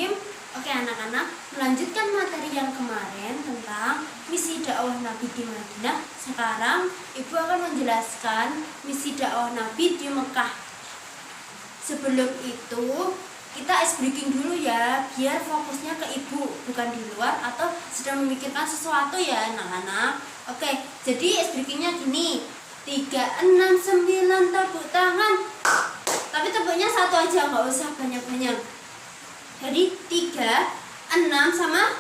Bismillahirrahmanirrahim. Oke anak-anak, melanjutkan materi yang kemarin tentang misi dakwah Nabi di Madinah. Sekarang Ibu akan menjelaskan misi dakwah Nabi di Mekah. Sebelum itu kita ice breaking dulu ya, biar fokusnya ke Ibu, bukan di luar atau sedang memikirkan sesuatu ya anak-anak. Oke, jadi ice breakingnya gini: 3, 6, 9 tepuk tangan. Tapi tepuknya satu aja, nggak usah banyak-banyak. Jadi 3, 6 sama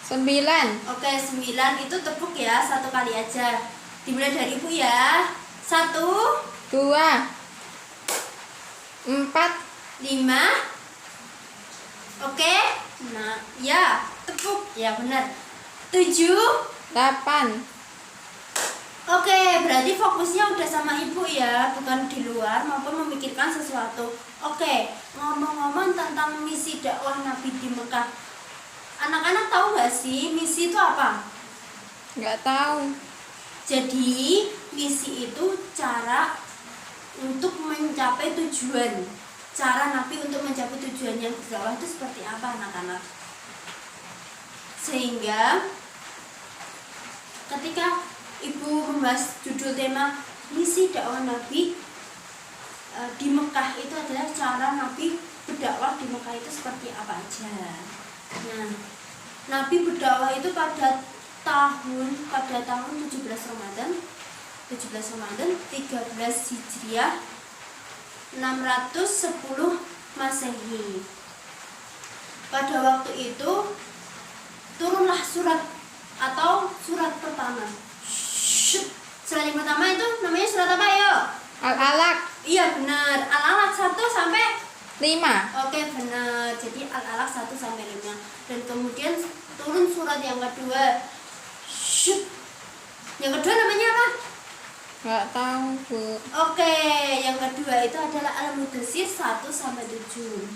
9. Oke, 9 itu tepuk ya, satu kali aja. Dimulai dari Ibu ya. 1, 2, 4, 5. Oke. Nah, ya, tepuk. Ya, benar. 7. 8. Oke, berarti fokusnya udah sama Ibu ya, bukan di luar maupun memikirkan sesuatu. Oke, ngomong-ngomong tentang misi dakwah Nabi di Mekah. Anak-anak tahu nggak sih misi itu apa? Nggak tahu. Jadi, misi itu cara untuk mencapai tujuan. Cara Nabi untuk mencapai tujuan yang berdakwah itu seperti apa anak-anak? Sehingga ketika Ibu membahas judul tema misi dakwah Nabi di Mekah, itu adalah cara Nabi berdakwah di Mekah itu seperti apa aja. Nah, Nabi berdakwah itu pada tahun 17 Ramadan 13 Hijriah 610 Masehi. Pada waktu itu turunlah surat atau surat pertama. Surat yang pertama itu namanya surat apa ya? Al-Alaq. Iya benar, Al-Alaq 1 sampai 5. Oke benar, jadi Al-Alaq 1 sampai 5. Dan kemudian turun surat yang kedua. Yang kedua namanya apa? Nggak tahu, Bu. Oke, yang kedua itu adalah Al-Mudaththir 1 sampai 7.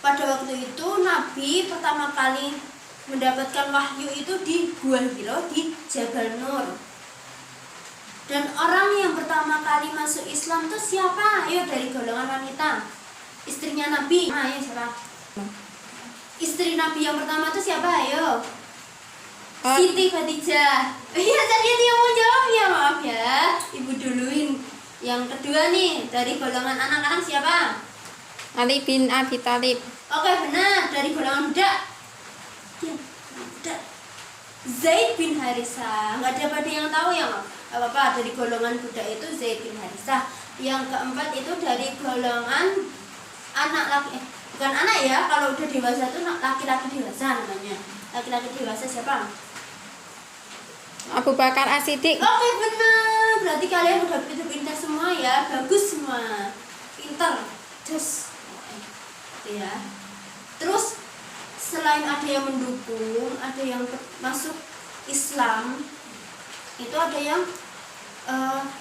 Pada waktu itu Nabi pertama kali mendapatkan wahyu itu di Gua Hiro di Jabal Nur. Dan orang yang pertama kali masuk Islam itu siapa? Ayo dari golongan wanita. Istrinya Nabi. Ayo siapa? Istri Nabi yang pertama itu siapa? Ayo. Siti Khadijah. Iya tadi yang mau jawab ya, maaf ya. Ibu duluin. Yang kedua nih dari golongan anak-anak siapa? Ali bin Abi Thalib. Oke benar, dari golongan budak. Zaid bin Harisah. Nggak ada yang tahu ya, apa dari golongan budak itu Zaid bin Harisah. Yang keempat itu dari golongan anak laki, bukan anak ya, kalau udah dewasa itu laki-laki dewasa namanya. Laki-laki dewasa siapa? Abu Bakar As-Siddiq. Oke benar, berarti kalian udah pintar-pintar semua ya, bagus semua, pintar, terus ya. Terus selain ada yang mendukung, ada yang masuk Islam, itu ada yang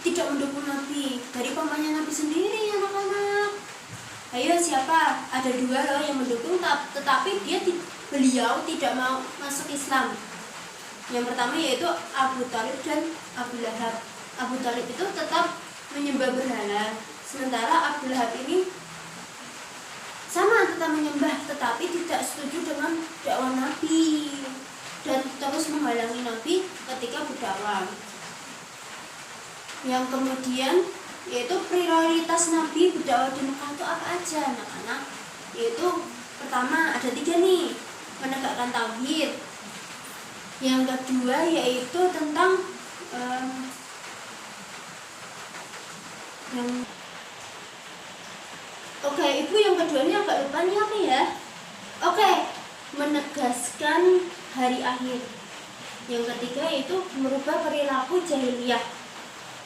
tidak mendukung Nabi. Dari pamannya Nabi sendiri anak-anak. Ayo siapa? Ada 2 loh yang mendukung, tetapi beliau tidak mau masuk Islam. Yang pertama yaitu Abu Thalib dan Abu Lahab. Abu Thalib itu tetap menyembah berhala, sementara Abu Lahab ini sama tetap menyembah, tetapi tidak setuju dengan dakwah Nabi dan terus menghalangi Nabi ketika berdakwah. Yang kemudian yaitu prioritas Nabi berdakwah di Mekah itu apa aja anak-anak? Yaitu pertama ada 3 nih, menegakkan tauhid. Yang kedua yaitu tentang Oke, Ibu yang kedua ini agak lupa nih apa ya? Oke, menegaskan hari akhir. Yang ketiga itu merubah perilaku jahiliyah.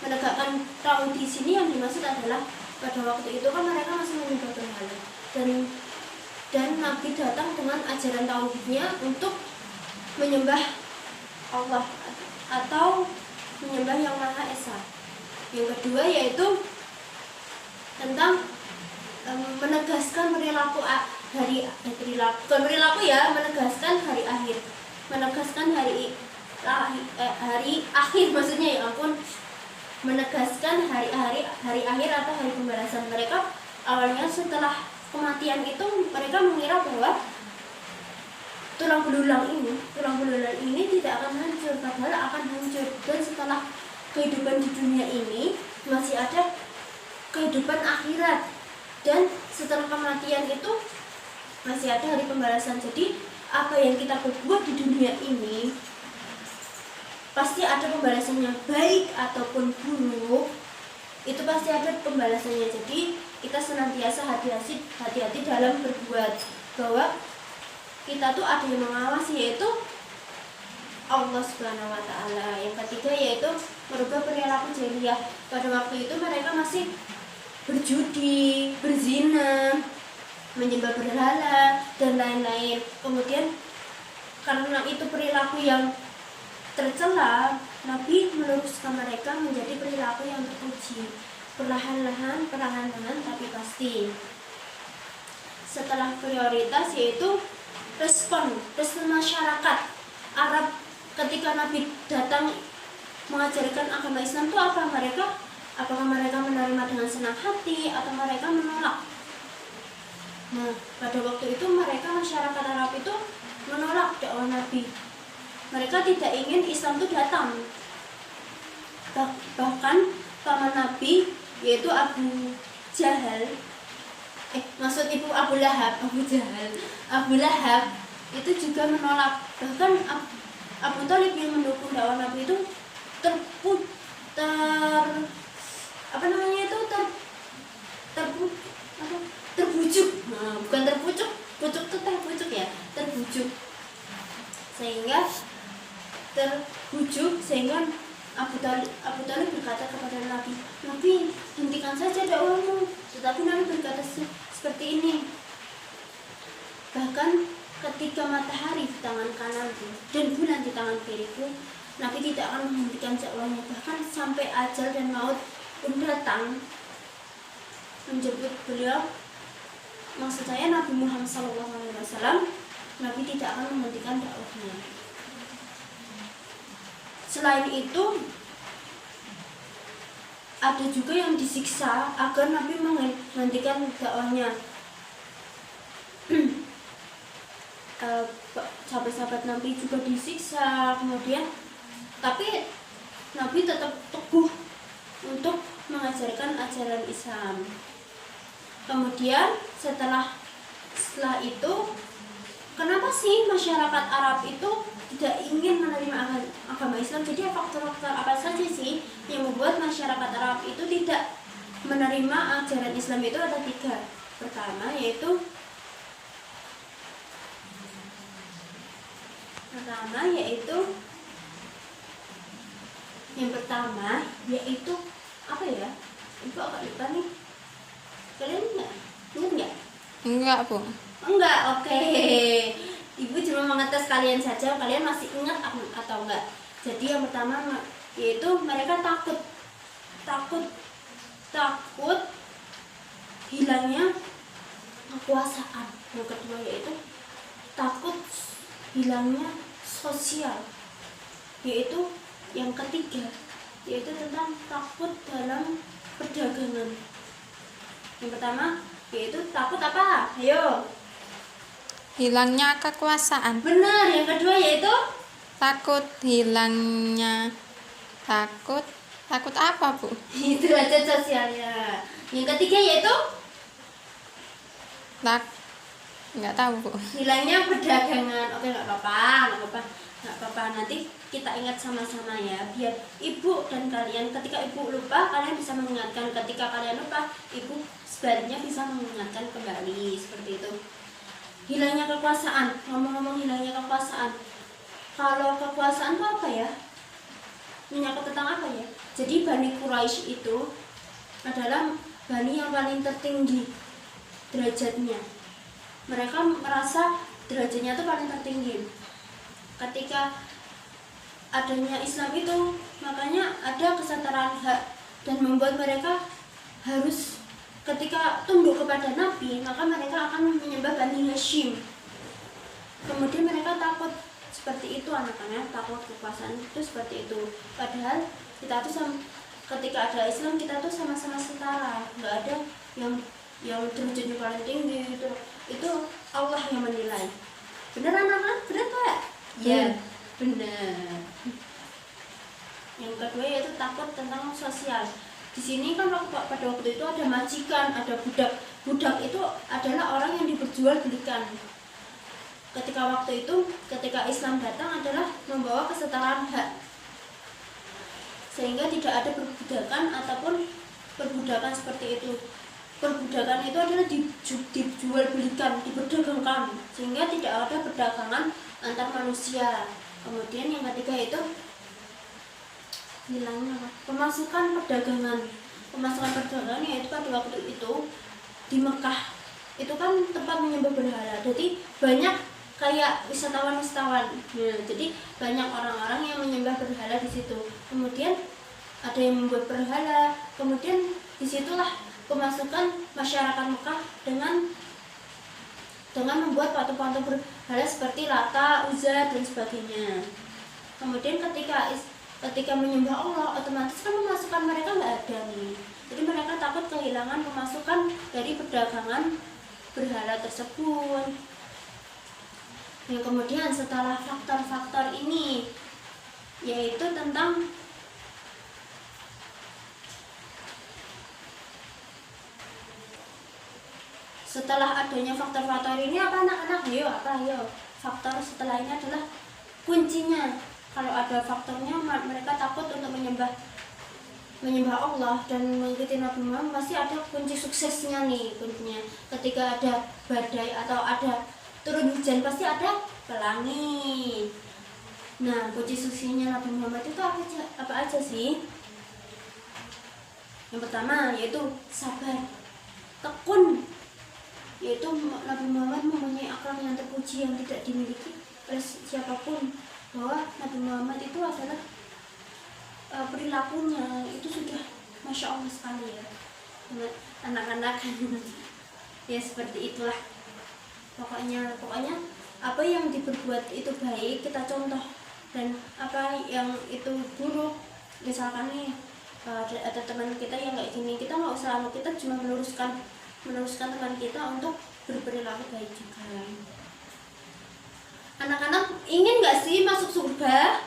Menegakkan tauhid di sini yang dimaksud adalah pada waktu itu kan mereka masih menyembah berhala dan Nabi datang dengan ajaran tauhidnya untuk menyembah Allah atau menyembah yang Maha Esa. Yang kedua yaitu tentang menegaskan perilaku menegaskan hari akhir, menegaskan hari akhir maksudnya, ya ampun, menegaskan hari akhir atau hari pembalasan. Mereka awalnya setelah kematian itu mereka mengira bahwa tulang belulang ini tidak akan hancur, padahal akan hancur. Dan setelah kehidupan di dunia ini masih ada kehidupan akhirat, dan setelah kematian itu masih ada hari pembalasan. Jadi apa yang kita perbuat di dunia ini pasti ada pembalasannya, baik ataupun buruk, itu pasti ada pembalasannya. Jadi kita senantiasa hati-hati dalam berbuat, bahwa kita tuh ada yang mengawasi, yaitu Allah Subhanahu wa Ta'ala. Yang ketiga yaitu merubah perilaku jahiliyah. Pada waktu itu mereka masih berjudi, berzina, menyembah berhala dan lain-lain. Kemudian karena itu perilaku yang tercela, Nabi meluruskan mereka menjadi perilaku yang terpuji, perlahan-lahan tapi pasti. Setelah prioritas yaitu respon masyarakat Arab ketika Nabi datang mengajarkan agama Islam itu apa? Apakah mereka menerima dengan senang hati atau mereka menolak? Nah, pada waktu itu masyarakat Arab itu menolak dakwah Nabi. Mereka tidak ingin Islam itu datang. Bahkan paman Nabi yaitu Abu Jahal, Abu Lahab itu juga menolak. Bahkan Abu Thalib yang mendukung dakwah Nabi itu terbujuk sehingga Abu Thalib berkata kepada Nabi, hentikan saja dakwahmu. Tetapi Nabi berkata seperti ini. Bahkan ketika matahari di tangan kananku dan bulan di tangan kiriku, Nabi tidak akan menghentikan dakwahnya. Bahkan sampai ajal dan maut pun datang menjemput beliau, maksud saya Nabi Muhammad SAW, Nabi tidak akan menghentikan dakwahnya. Selain itu, ada juga yang disiksa agar Nabi menghentikan dakwahnya. Sahabat-sahabat Nabi juga disiksa, kemudian tapi Nabi tetap teguh untuk mengajarkan ajaran Islam. Kemudian setelah itu, kenapa sih masyarakat Arab itu tidak ingin menerima agama Islam? Jadi faktor-faktor apa saja sih yang membuat masyarakat Arab itu tidak menerima ajaran Islam? Itu ada 3. Pertama yaitu apa ya? Ibu agak lupa nih. Kalian ingat nggak? Enggak, Bu. Enggak, oke. Ibu cuma mengetes kalian saja, kalian masih ingat atau enggak. Jadi yang pertama yaitu mereka takut hilangnya kekuasaan. Yang kedua yaitu takut hilangnya sosial. Yaitu yang ketiga yaitu tentang takut dalam perdagangan. Yang pertama yaitu takut apa? Ayo. Hilangnya kekuasaan. Benar. Yang kedua yaitu Takut apa, Bu? itu aja sosialnya. Yang ketiga yaitu Nggak tahu, Bu. hilangnya perdagangan. Oke, nggak apa-apa. Nanti kita ingat sama-sama ya, biar ibu dan kalian ketika ibu lupa kalian bisa mengingatkan, ketika kalian lupa ibu sebaliknya bisa mengingatkan kembali, seperti itu. Hilangnya kekuasaan. Ngomong-ngomong hilangnya kekuasaan, kalau kekuasaan itu apa ya? Menyangkut tentang apa ya? Jadi Bani Quraisy itu adalah bani yang paling tertinggi derajatnya. Mereka merasa derajatnya itu paling tertinggi. Ketika adanya Islam itu, makanya ada kesetaraan hak dan membuat mereka harus ketika tunduk kepada Nabi, maka mereka akan menyembah Bani Hashim. Kemudian mereka takut seperti itu, anak-anak takut kekuasaan itu seperti itu. Padahal kita tuh ketika ada Islam kita tuh sama-sama setara, nggak ada yang yang derajatnya paling tinggi itu Allah yang menilai. Bener anak-anak? Bener Pak? Iya, bener. Yang kedua yaitu takut tentang sosial. Di sini kan pada waktu itu ada majikan, ada budak. Budak itu adalah orang yang diperjualbelikan. Ketika waktu itu, ketika Islam datang adalah membawa kesetaraan hak. Sehingga tidak ada perbudakan ataupun perbudakan seperti itu. Perbudakan itu adalah dijual belikan, diperdagangkan, sehingga tidak ada perdagangan antar manusia. Kemudian yang ketiga itu hilangnya pemasukan perdagangan. Pemasukan perdagangan yaitu pada waktu itu di Mekah itu kan tempat menyembah berhala. Jadi banyak kayak wisatawan-wisatawan. Jadi banyak orang-orang yang menyembah berhala di situ. Kemudian ada yang membuat berhala. Kemudian disitulah pemasukan masyarakat Mekah dengan membuat patung-patung berhala seperti Lata, Uzza dan sebagainya. Kemudian ketika menyembah Allah, otomatis kan pemasukan mereka nggak ada nih. Jadi mereka takut kehilangan pemasukan dari perdagangan berhala tersebut. Yang kemudian setelah faktor-faktor ini yaitu tentang setelah adanya faktor-faktor ini apa anak-anak? Ayo faktor setelah ini adalah kuncinya. Kalau ada faktornya mereka takut untuk menyembah Allah dan mengikuti Nabi Muhammad, pasti ada kunci suksesnya nih. Kuncinya ketika ada badai atau ada turun hujan pasti ada pelangi. Nah, kunci suksesnya Nabi Muhammad itu apa aja sih? Yang pertama yaitu sabar, tekun, yaitu Nabi Muhammad mempunyai akhlak yang terpuji yang tidak dimiliki oleh siapapun. Bahwa Nabi Muhammad itu adalah perilakunya itu sudah Masya Allah sekali ya, anak-anak. Ya seperti itulah pokoknya apa yang diperbuat itu baik kita contoh, dan apa yang itu buruk misalkan nih ada teman kita yang kayak gini, kita nggak usah, kita cuma meluruskan teman kita untuk berperilaku baik juga. Anak-anak ingin nggak sih masuk surga?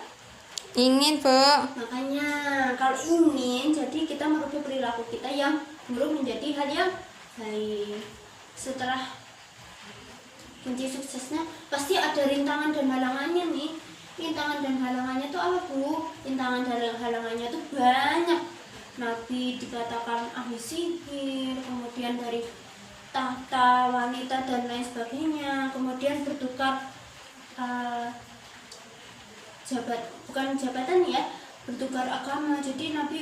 Ingin, Bu. Makanya kalau ingin, jadi kita merubah perilaku kita yang buruk menjadi hal yang baik. Setelah kunci suksesnya pasti ada rintangan dan halangannya nih. Rintangan dan halangannya itu apa, Bu? Rintangan dan halangannya itu banyak. Nabi dikatakan ahli sihir, kemudian dari tahta wanita dan lain sebagainya, kemudian bertukar bukan jabatan ya, bertukar agama. Jadi Nabi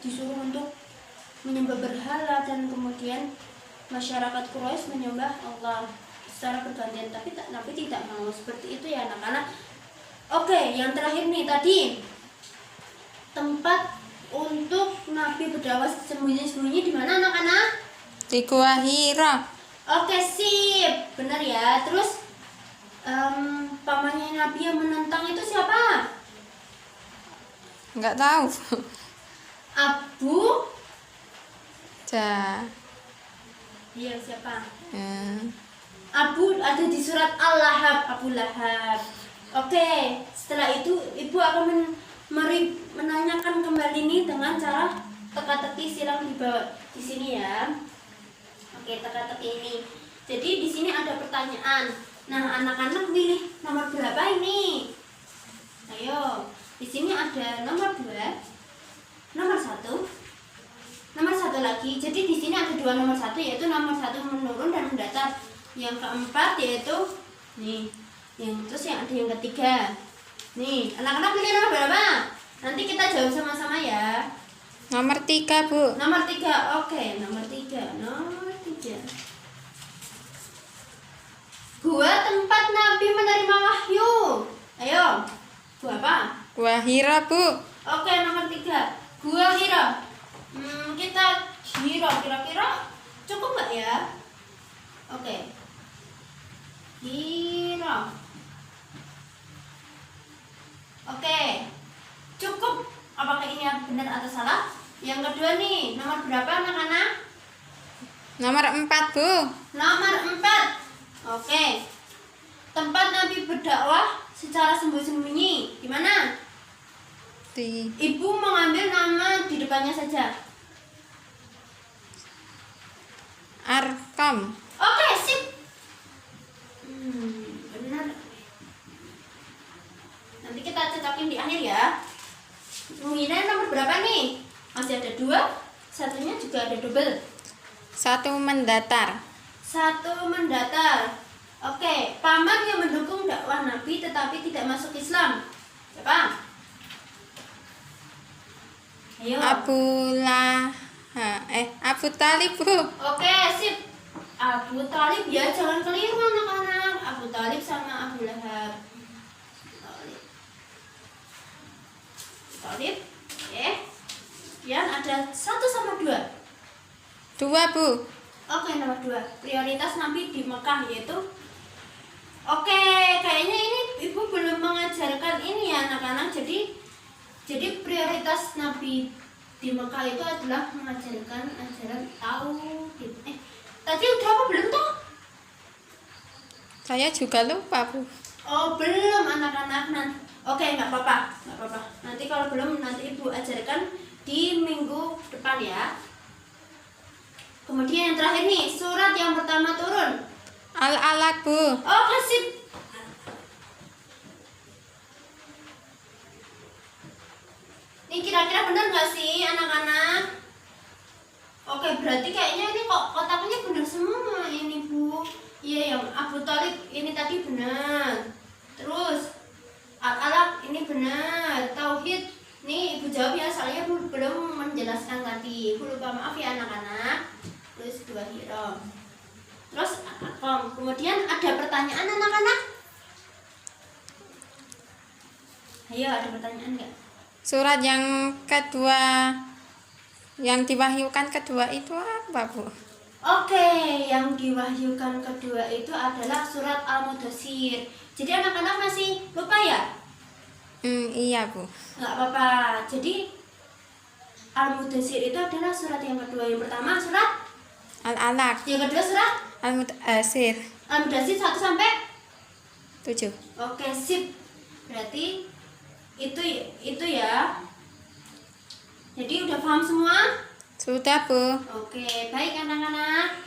disuruh untuk menyembah berhala, dan kemudian masyarakat Quraisy menyembah Allah secara bergantian, tapi Nabi tidak mau seperti itu ya anak-anak. Oke, yang terakhir nih tadi, tempat untuk Nabi berdakwah sembunyi-sembunyi di mana anak-anak? Di Gua Hira. Oke, sip, benar ya. Terus pamannya Nabi yang menentang itu siapa? Nggak tahu. Abu. Iya, siapa? Abu ada di surat Al-Lahab, Abu Lahab. Oke, setelah itu ibu akan menanyakan kembali ini dengan cara teka-teki silang di bawah di sini ya. Oke, teka-teki ini. Jadi di sini ada pertanyaan. Nah, anak-anak pilih nomor berapa ini? Ayo, di sini ada nomor 2, nomor 1, nomor 1 lagi. Jadi di sini ada 2 nomor 1, yaitu nomor 1 menurun dan mendatar. Yang keempat yaitu nih, terus yang ada yang ketiga. Nih, anak-anak pilih nomor berapa? Nanti kita jawab sama-sama ya. Nomor 3, Bu. Nomor 3, oke, nomor 3. Gua tempat Nabi menerima wahyu. Ayo, gua apa? Gua Hira, Bu. Oke, nomor 3, Gua Hira. Kita Hira, kira-kira cukup nggak ya? Oke, Hira. Oke, cukup. Apakah ini benar atau salah? Yang kedua nih, nomor berapa anak-anak? Nomor 4, Bu. Nomor 4. Oke. Tempat Nabi berdakwah secara sembunyi-sembunyi. Di mana? Di Ibu mengambil nama di depannya saja. Arkom. Oke, sip. Benar. Nanti kita cetakin di akhir ya. Nilai nomor berapa nih? Masih ada 2. Satunya juga ada double. 1 mendatar. 1 mendatar. Oke, paman yang mendukung dakwah Nabi tetapi tidak masuk Islam. Siapa? Ayo. Abu Talib, Bu. Oke, sip. Abu Talib ya, jangan keliru anak-anak. Abu Talib sama Abu Lahab. Talib. Oke. Kemudian ada 1 sama 2. 2, Bu. Oke, nomor 2. Prioritas Nabi di Mekah yaitu. Oke, kayaknya ini ibu belum mengajarkan ini ya anak-anak. Jadi prioritas Nabi di Mekah itu adalah mengajarkan ajaran tauhid. Tadi udah apa belum toh? Saya juga lupa, Bu. Oh, belum anak-anak. Oke, nggak apa-apa. Nanti kalau belum nanti ibu ajarkan di minggu depan ya. Kemudian yang terakhir nih, surat yang pertama turun. Al-Alaq, Bu. Oke, sip. Ini kira-kira benar nggak sih anak-anak? Oke, berarti kayaknya ini kok kotaknya benar semua ini, Bu. Iya, yang Abu Thalib ini tadi benar. Terus Al-Alaq ini benar. Tauhid nih ibu jawab ya, soalnya ibu belum menjelaskan tadi. Ibu lupa, maaf ya anak-anak. Terus 2 hiro. Terus kemudian ada pertanyaan anak-anak? Ayo, ada pertanyaan nggak? Surat yang kedua, yang diwahyukan kedua itu apa, Bu? Oke, yang diwahyukan kedua itu adalah surat Al-Mudaththir. Jadi anak-anak masih lupa ya? Iya, Bu. Nggak apa-apa. Jadi Al-Mudaththir itu adalah surat yang kedua. Yang pertama surat Al-Alaq. yang kedua surat Al-Mudaththir. Al-Mudaththir 1 sampai 7. Oke, sip. Berarti itu ya. Jadi udah paham semua? Sudah, Bu. Oke, baik anak-anak.